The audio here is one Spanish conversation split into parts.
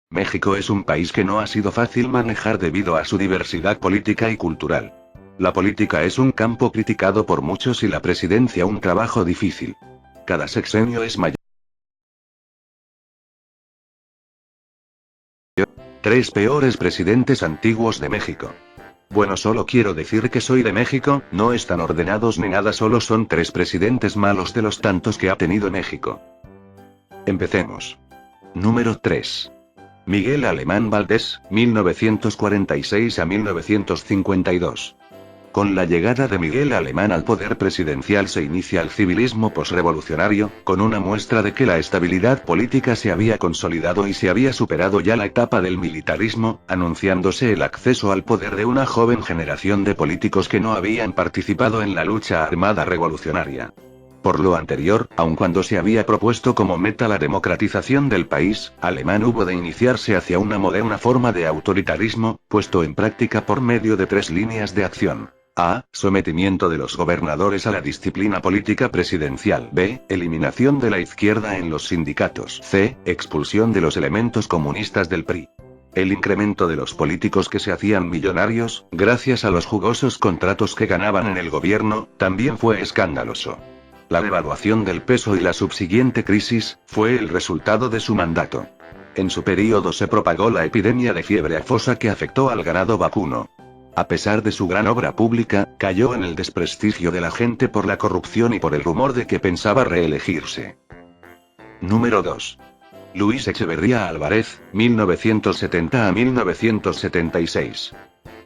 México es un país que no ha sido fácil manejar debido a su diversidad política y cultural. La política es un campo criticado por muchos y la presidencia un trabajo difícil. Cada sexenio es mayor. Tres peores presidentes antiguos de México. Bueno, solo quiero decir que soy de México, no están ordenados ni nada, solo son tres presidentes malos de los tantos que ha tenido México. Empecemos. Número 3. Miguel Alemán Valdés, 1946 a 1952. Con la llegada de Miguel Alemán al poder presidencial se inicia el civilismo posrevolucionario, con una muestra de que la estabilidad política se había consolidado y se había superado ya la etapa del militarismo, anunciándose el acceso al poder de una joven generación de políticos que no habían participado en la lucha armada revolucionaria. Por lo anterior, aun cuando se había propuesto como meta la democratización del país, Alemán hubo de iniciarse hacia una moderna forma de autoritarismo, puesto en práctica por medio de tres líneas de acción. A. Sometimiento de los gobernadores a la disciplina política presidencial. B. Eliminación de la izquierda en los sindicatos. C. Expulsión de los elementos comunistas del PRI. El incremento de los políticos que se hacían millonarios, gracias a los jugosos contratos que ganaban en el gobierno, también fue escandaloso. La devaluación del peso y la subsiguiente crisis, fue el resultado de su mandato. En su período se propagó la epidemia de fiebre afosa que afectó al ganado vacuno. A pesar de su gran obra pública, cayó en el desprestigio de la gente por la corrupción y por el rumor de que pensaba reelegirse. Número 2. Luis Echeverría Álvarez, 1970 a 1976.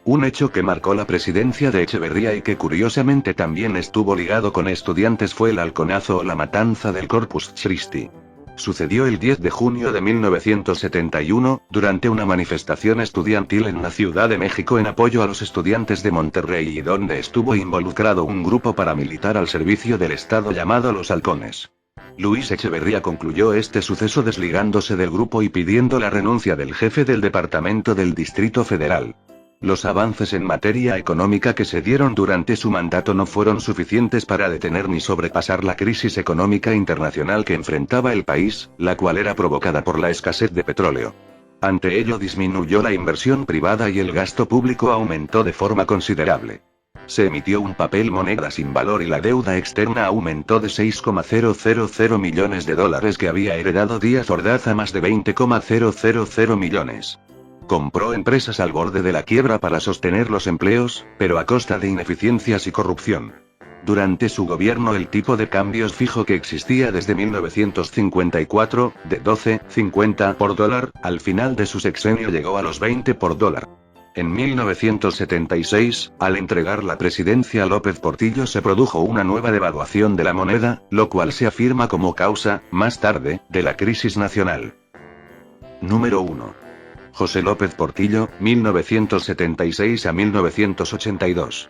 Un hecho que marcó la presidencia de Echeverría y que curiosamente también estuvo ligado con estudiantes fue el halconazo o la matanza del Corpus Christi. Sucedió el 10 de junio de 1971, durante una manifestación estudiantil en la Ciudad de México en apoyo a los estudiantes de Monterrey y donde estuvo involucrado un grupo paramilitar al servicio del Estado llamado Los Halcones. Luis Echeverría concluyó este suceso desligándose del grupo y pidiendo la renuncia del jefe del departamento del Distrito Federal. Los avances en materia económica que se dieron durante su mandato no fueron suficientes para detener ni sobrepasar la crisis económica internacional que enfrentaba el país, la cual era provocada por la escasez de petróleo. Ante ello disminuyó la inversión privada y el gasto público aumentó de forma considerable. Se emitió un papel moneda sin valor y la deuda externa aumentó de $6,000 millones que había heredado Díaz Ordaz a más de $20,000 millones. Compró empresas al borde de la quiebra para sostener los empleos, pero a costa de ineficiencias y corrupción. Durante su gobierno el tipo de cambios fijo que existía desde 1954, de 12,50 por dólar, al final de su sexenio llegó a los 20 por dólar. En 1976, al entregar la presidencia a López Portillo se produjo una nueva devaluación de la moneda, lo cual se afirma como causa, más tarde, de la crisis nacional. Número 1. José López Portillo, 1976 a 1982.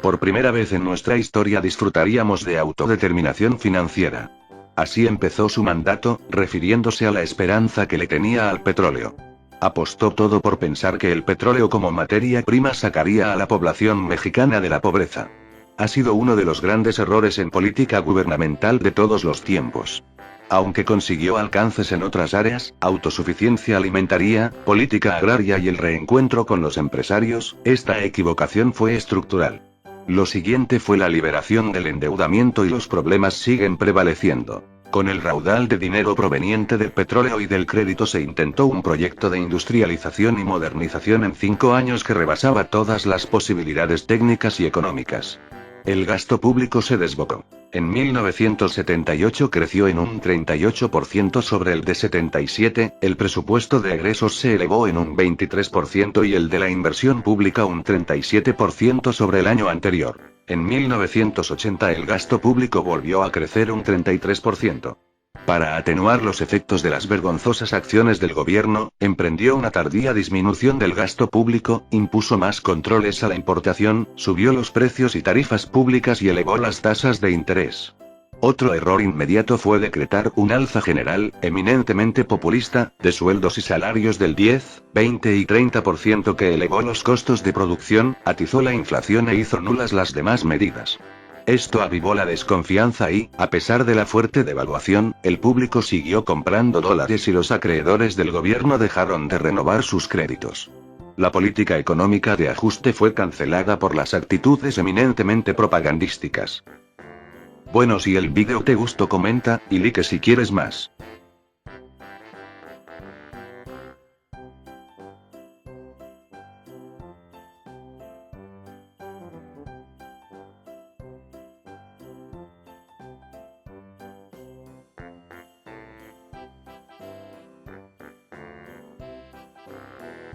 Por primera vez en nuestra historia disfrutaríamos de autodeterminación financiera. Así empezó su mandato, refiriéndose a la esperanza que le tenía al petróleo. Apostó todo por pensar que el petróleo como materia prima sacaría a la población mexicana de la pobreza. Ha sido uno de los grandes errores en política gubernamental de todos los tiempos. Aunque consiguió alcances en otras áreas, autosuficiencia alimentaria, política agraria y el reencuentro con los empresarios, esta equivocación fue estructural. Lo siguiente fue la liberación del endeudamiento y los problemas siguen prevaleciendo. Con el raudal de dinero proveniente del petróleo y del crédito se intentó un proyecto de industrialización y modernización en 5 años que rebasaba todas las posibilidades técnicas y económicas. El gasto público se desbocó. En 1978 creció en un 38% sobre el de 77, el presupuesto de egresos se elevó en un 23% y el de la inversión pública un 37% sobre el año anterior. En 1980 el gasto público volvió a crecer un 33%. Para atenuar los efectos de las vergonzosas acciones del gobierno, emprendió una tardía disminución del gasto público, impuso más controles a la importación, subió los precios y tarifas públicas y elevó las tasas de interés. Otro error inmediato fue decretar un alza general, eminentemente populista, de sueldos y salarios del 10, 20 y 30% que elevó los costos de producción, atizó la inflación e hizo nulas las demás medidas. Esto avivó la desconfianza y, a pesar de la fuerte devaluación, el público siguió comprando dólares y los acreedores del gobierno dejaron de renovar sus créditos. La política económica de ajuste fue cancelada por las actitudes eminentemente propagandísticas. Bueno, si el vídeo te gustó, comenta y like si quieres más.